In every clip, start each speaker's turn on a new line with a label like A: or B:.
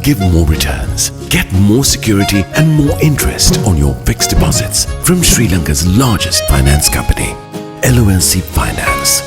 A: give more returns. Get more security and more interest on your fixed deposits from Sri Lanka's largest finance company, LMDtv Finance.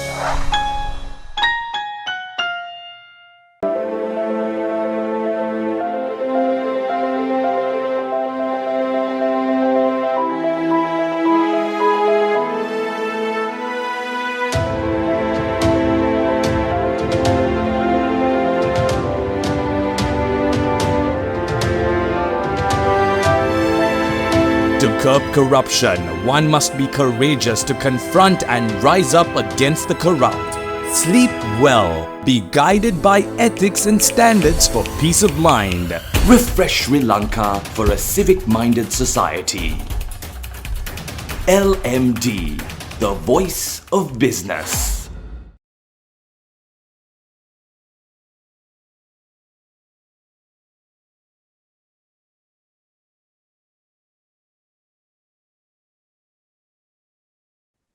B: To curb corruption, one must be courageous to confront and rise up against the corrupt. Sleep well, be guided by ethics and standards for peace of mind. Refresh Sri Lanka for a civic-minded society. LMD, the voice of business.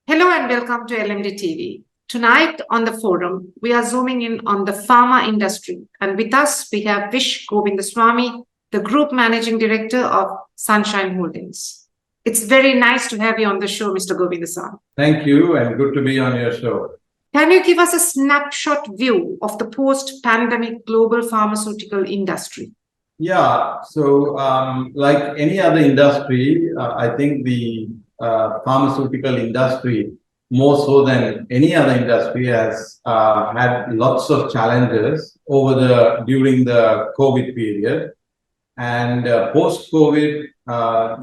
C: Hello and welcome to LMDtv. Tonight on the forum, we are zooming in on the pharma industry. And with us, we have Vish Govindasamy, the Group Managing Director of Sunshine Holdings. It's very nice to have you on the show, Mr. Govindasamy.
D: Thank you, and good to be on your show.
C: Can you give us a snapshot view of the post-pandemic global pharmaceutical industry?
D: Yeah, so like any other industry, I think the pharmaceutical industry, more so than any other industry, has had lots of challenges during the COVID period. And post-COVID,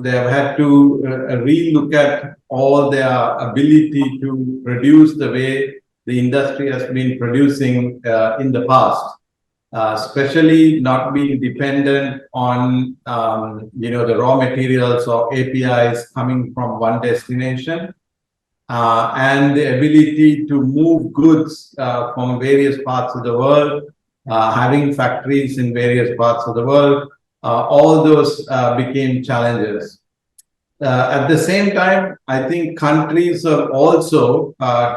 D: they have had to relook at all their ability to produce the way the industry has been producing in the past, especially not being dependent on the raw materials or APIs coming from one destination, and the ability to move goods from various parts of the world, having factories in various parts of the world. All those became challenges. At the same time, I think countries have also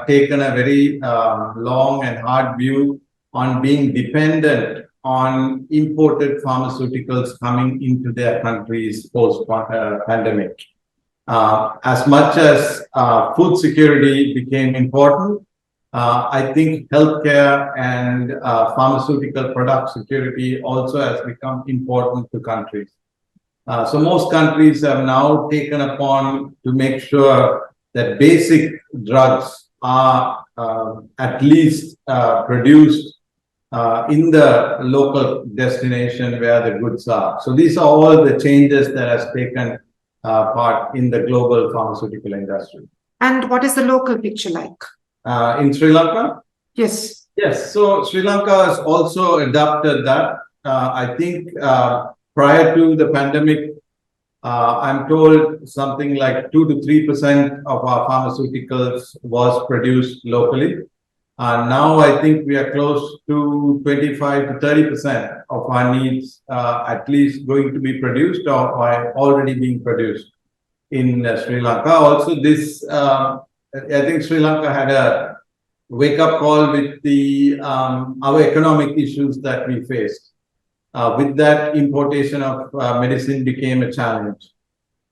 D: taken a very long and hard view on being dependent on imported pharmaceuticals coming into their countries post-pandemic. As much as food security became important, I think healthcare and pharmaceutical product security also has become important to countries. So most countries have now taken upon to make sure that basic drugs are at least produced in the local destination where the goods are. So these are all the changes that has taken part in the global pharmaceutical industry.
C: And what is the local picture like?
D: In Sri Lanka?
C: Yes.
D: Yes, so Sri Lanka has also adopted that. I think prior to the pandemic, I'm told something like 2 to 3% of our pharmaceuticals was produced locally. Now I think we are close to 25 to 30% of our needs at least going to be produced or are already being produced in Sri Lanka. Also, I think Sri Lanka had a wake-up call with our economic issues that we faced. With that, importation of medicine became a challenge.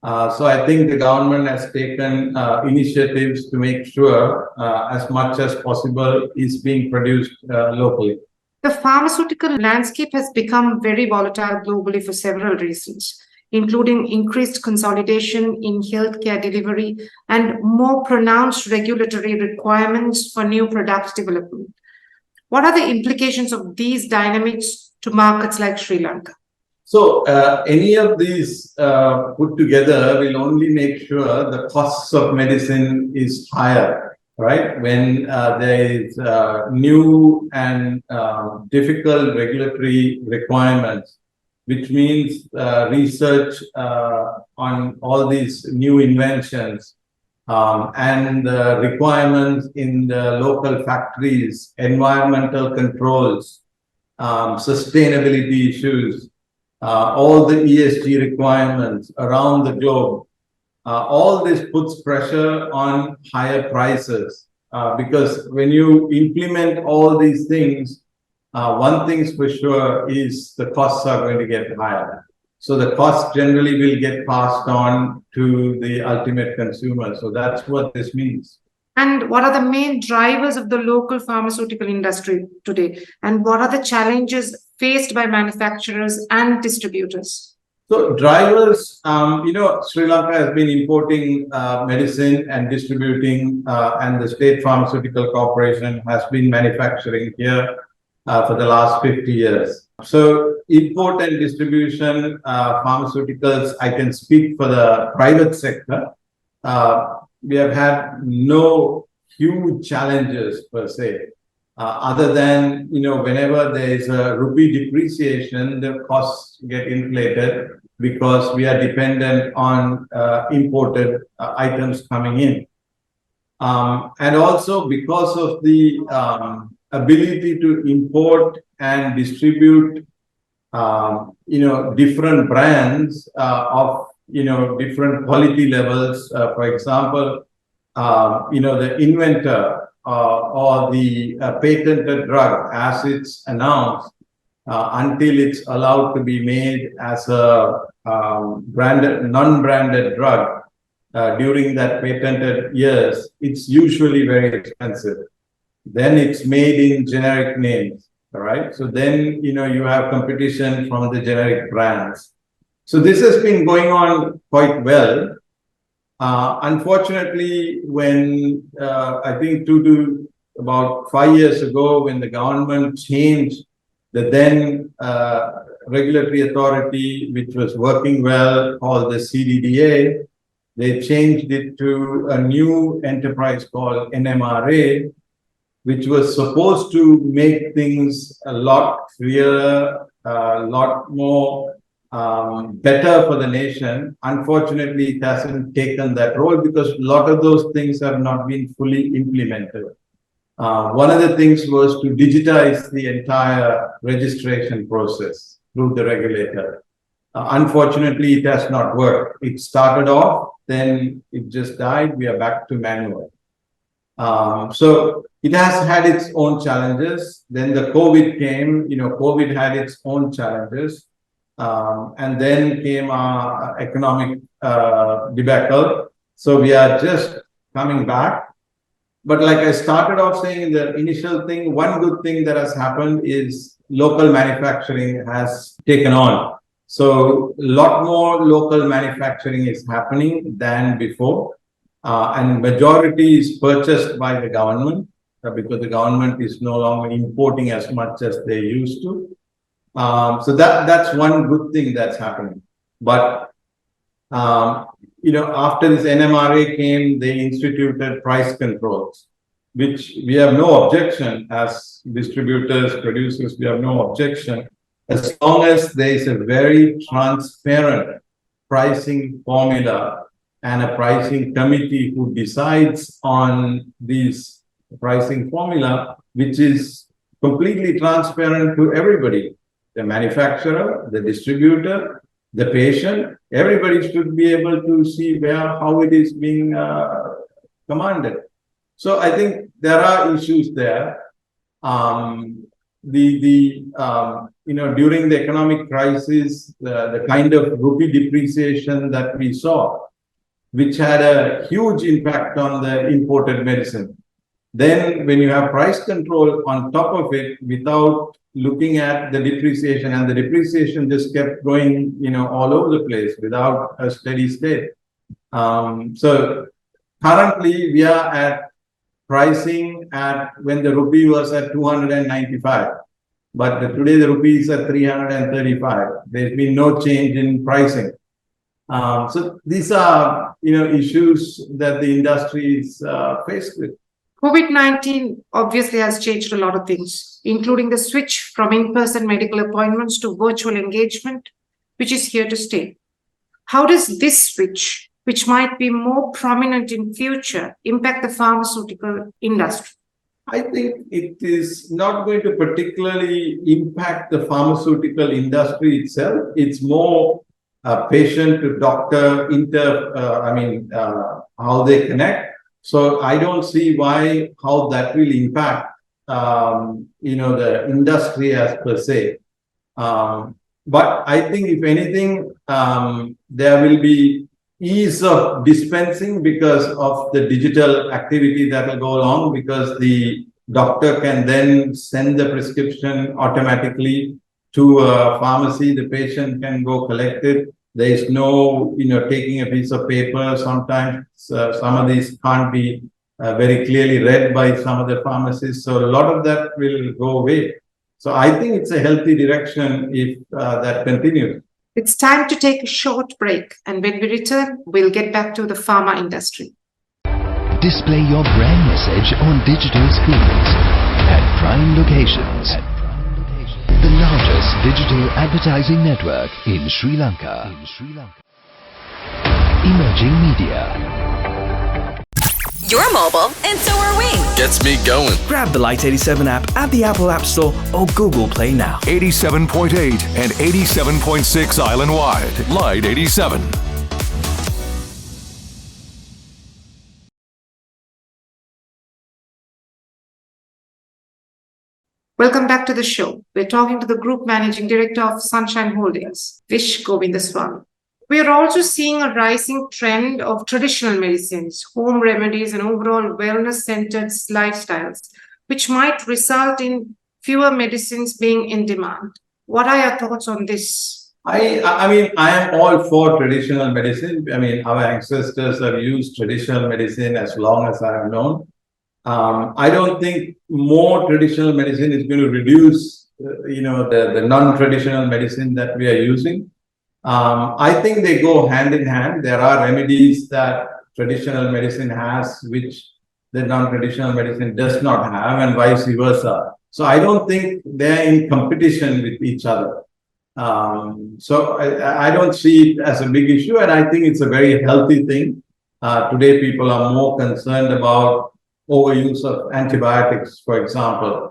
D: So I think the government has taken initiatives to make sure as much as possible is being produced locally.
C: The pharmaceutical landscape has become very volatile globally for several reasons, including increased consolidation in healthcare delivery and more pronounced regulatory requirements for new product development. What are the implications of these dynamics to markets like Sri Lanka?
D: So any of these put together will only make sure the costs of medicine is higher, right? When there is new and difficult regulatory requirements, which means research on all these new inventions and the requirements in the local factories, environmental controls, sustainability issues, all the ESG requirements around the globe. All this puts pressure on higher prices because when you implement all these things, one thing's for sure is the costs are going to get higher. So the costs generally will get passed on to the ultimate consumer. So that's what this means.
C: And what are the main drivers of the local pharmaceutical industry today? And what are the challenges faced by manufacturers and distributors?
D: So drivers, Sri Lanka has been importing medicine and distributing, and the State Pharmaceutical Corporation has been manufacturing here for the last 50 years. So import and distribution, pharmaceuticals, I can speak for the private sector. We have had no huge challenges per se, other than, whenever there is a rupee depreciation, the costs get inflated because we are dependent on imported items coming in. And also because of the ability to import and distribute, different brands of different quality levels. For example, the inventor or the patented drug, as it's announced, until it's allowed to be made as a non-branded drug during that patented years, it's usually very expensive. Then it's made in generic names, all right? So then, you have competition from the generic brands. So this has been going on quite well. Unfortunately, when I think about 5 years ago, when the government changed the then regulatory authority, which was working well, called the CDDA, they changed it to a new enterprise called NMRA, which was supposed to make things a lot clearer, a lot more better for the nation. Unfortunately, it hasn't taken that role because a lot of those things have not been fully implemented. One of the things was to digitize the entire registration process through the regulator. Unfortunately, it has not worked. It started off, then it just died. We are back to manual. So it has had its own challenges. Then the COVID came, COVID had its own challenges. And then came our economic debacle. So we are just coming back. But like I started off saying, the initial thing, one good thing that has happened is local manufacturing has taken on. So a lot more local manufacturing is happening than before. And majority is purchased by the government because the government is no longer importing as much as they used to. So that's one good thing that's happening. But, after this NMRA came, they instituted price controls, which we have no objection as distributors, producers, we have no objection, as long as there is a very transparent pricing formula and a pricing committee who decides on this pricing formula, which is completely transparent to everybody. The manufacturer, the distributor, the patient, everybody should be able to see how it is being commanded. So I think there are issues there. During the economic crisis, the kind of rupee depreciation that we saw, which had a huge impact on the imported medicine. Then when you have price control on top of it without looking at the depreciation, and the depreciation just kept going, all over the place without a steady state. So currently we are at pricing at when the rupee was at 295, but today the rupee is at 335. There's been no change in pricing. So these are, issues that the industry is faced with.
C: COVID-19 obviously has changed a lot of things, including the switch from in-person medical appointments to virtual engagement, which is here to stay. How does this switch, which might be more prominent in future, impact the pharmaceutical industry?
D: I think it is not going to particularly impact the pharmaceutical industry itself. It's more patient to doctor how they connect. So I don't see how that will impact the industry as per se. But I think if anything, there will be ease of dispensing because of the digital activity that will go along, because the doctor can then send the prescription automatically to a pharmacy. The patient can go collect it. There is no, taking a piece of paper. Sometimes some of these can't be very clearly read by some of the pharmacists. So a lot of that will go away. So I think it's a healthy direction if that continues.
C: It's time to take a short break, and when we return, we'll get back to the pharma industry.
E: Display your brand message on digital screens at prime locations. The largest digital advertising network in Sri Lanka. Emerging Media.
F: You're mobile, and so are we.
G: Gets me going.
H: Grab the Lite 87 app at the Apple App Store or Google Play now.
I: 87.8 and 87.6 island-wide. Lite 87.
C: Welcome back to the show. We're talking to the Group Managing Director of Sunshine Holdings, Vish Govindasamy. We are also seeing a rising trend of traditional medicines, home remedies, and overall wellness-centered lifestyles, which might result in fewer medicines being in demand. What are your thoughts on this?
D: I mean, I am all for traditional medicine. I mean, our ancestors have used traditional medicine as long as I have known. I don't think more traditional medicine is going to reduce, the non-traditional medicine that we are using. I think they go hand in hand. There are remedies that traditional medicine has, which the non-traditional medicine does not have, and vice versa. So I don't think they're in competition with each other. So I don't see it as a big issue, and I think it's a very healthy thing. Today, people are more concerned about overuse of antibiotics, for example,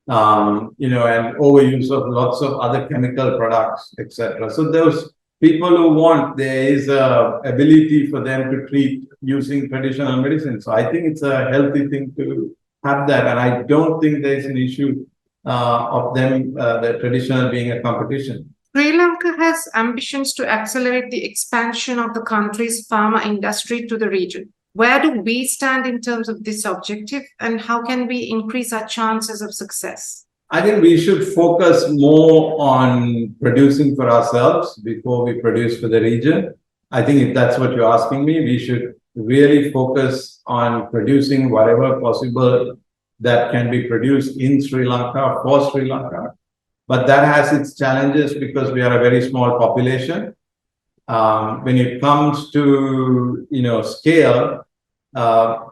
D: and overuse of lots of other chemical products, etc. So those people who want, there is a ability for them to treat using traditional medicine. So I think it's a healthy thing to have that, and I don't think there's an issue of them, the traditional being a competition.
C: Sri Lanka has ambitions to accelerate the expansion of the country's pharma industry to the region. Where do we stand in terms of this objective, and how can we increase our chances of success?
D: I think we should focus more on producing for ourselves before we produce for the region. I think if that's what you're asking me, we should really focus on producing whatever possible that can be produced in Sri Lanka for Sri Lanka. But that has its challenges because we are a very small population. When it comes to scale,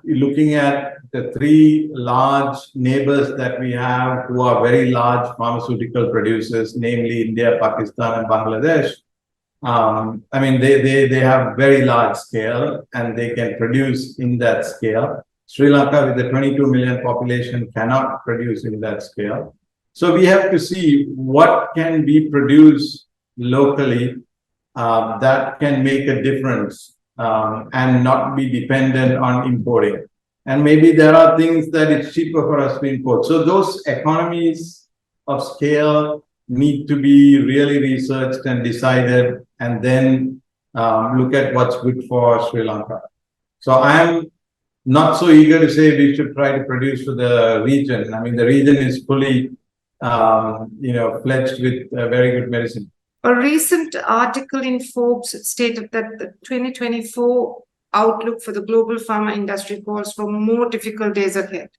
D: looking at the three large neighbors that we have who are very large pharmaceutical producers, namely India, Pakistan, and Bangladesh. I mean, they have very large scale and they can produce in that scale. Sri Lanka, with the 22 million population, cannot produce in that scale. So we have to see what can be produced locally that can make a difference and not be dependent on importing. And maybe there are things that it's cheaper for us to import. So those economies of scale need to be really researched and decided, and then look at what's good for Sri Lanka. So I am not so eager to say we should try to produce for the region. I mean, the region is fully, fledged with very good medicine.
C: A recent article in Forbes stated that the 2024 outlook for the global pharma industry calls for more difficult days ahead.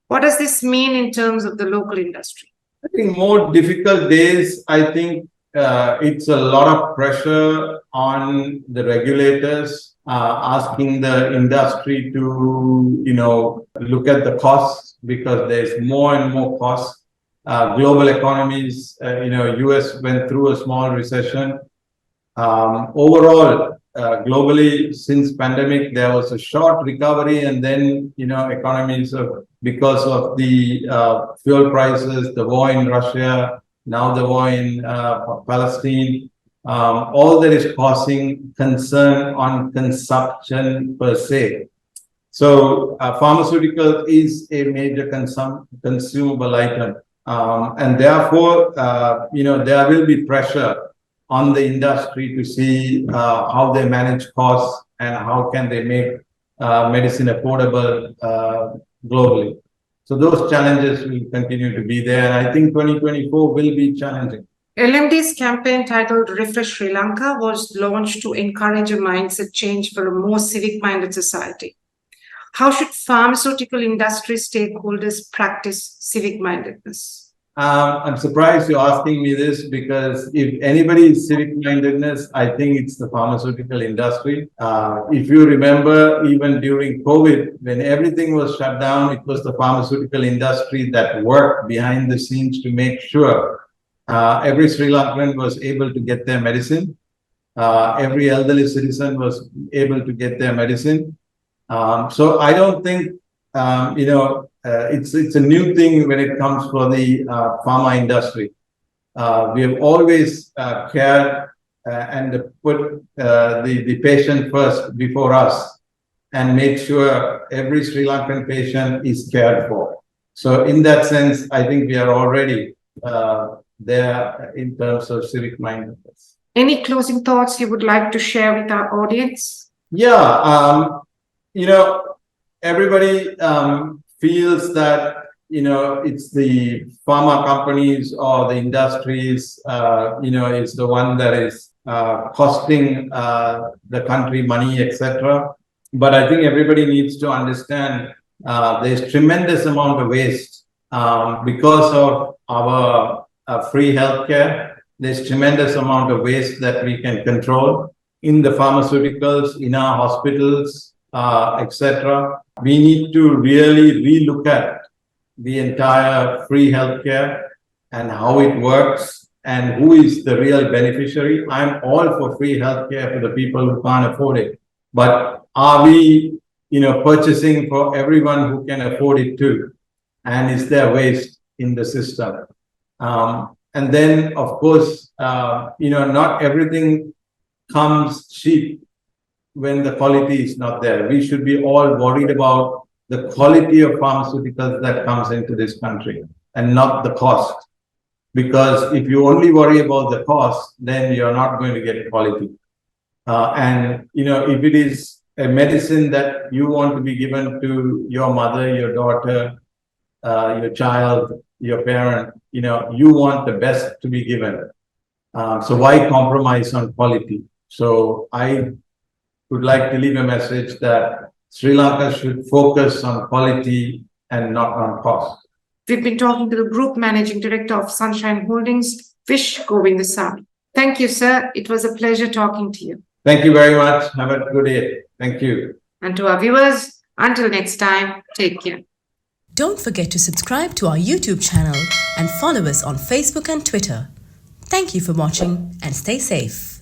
C: What does this mean in terms of the local industry?
D: I think more difficult days, I think it's a lot of pressure on the regulators, asking the industry to, look at the costs, because there's more and more costs. Global economies, US went through a small recession. Overall, globally, since pandemic, there was a short recovery, and then, economies because of the fuel prices, the war in Russia, now the war in Palestine, all that is causing concern on consumption per se. So pharmaceutical is a major consumable item. And therefore, there will be pressure on the industry to see how they manage costs and how can they make medicine affordable globally. So those challenges will continue to be there. And I think 2024 will be challenging.
C: LMD's campaign titled Refresh Sri Lanka was launched to encourage a mindset change for a more civic-minded society. How should pharmaceutical industry stakeholders practice civic-mindedness?
D: I'm surprised you're asking me this, because if anybody is civic-mindedness, I think it's the pharmaceutical industry. If you remember, even during COVID, when everything was shut down, it was the pharmaceutical industry that worked behind the scenes to make sure every Sri Lankan was able to get their medicine. Every elderly citizen was able to get their medicine. So I don't think, it's a new thing when it comes for the pharma industry. We have always cared and put the patient first before us and made sure every Sri Lankan patient is cared for. So in that sense, I think we are already there in terms of civic mindedness.
C: Any closing thoughts you would like to share with our audience?
D: Yeah, everybody feels that, it's the pharma companies or the industries, is the one that is costing the country money, etc. But I think everybody needs to understand there's tremendous amount of waste because of our free healthcare. There's tremendous amount of waste that we can control in the pharmaceuticals, in our hospitals, etc. We need to really relook at the entire free healthcare and how it works and who is the real beneficiary. I'm all for free healthcare for the people who can't afford it. But are we, purchasing for everyone who can afford it too? And is there waste in the system? And then, of course, not everything comes cheap when the quality is not there. We should be all worried about the quality of pharmaceuticals that comes into this country and not the cost. Because if you only worry about the cost, then you're not going to get quality. And, if it is a medicine that you want to be given to your mother, your daughter, your child, your parent, you want the best to be given. So why compromise on quality? So I would like to leave a message that Sri Lanka should focus on quality and not on cost.
C: We've been talking to the Group Managing Director of Sunshine Holdings, Vish Govindasamy. Thank you, sir. It was a pleasure talking to you.
D: Thank you very much. Have a good day. Thank you.
C: And to our viewers, until next time, take care.
F: Don't forget to subscribe to our YouTube channel and follow us on Facebook and Twitter. Thank you for watching and stay safe.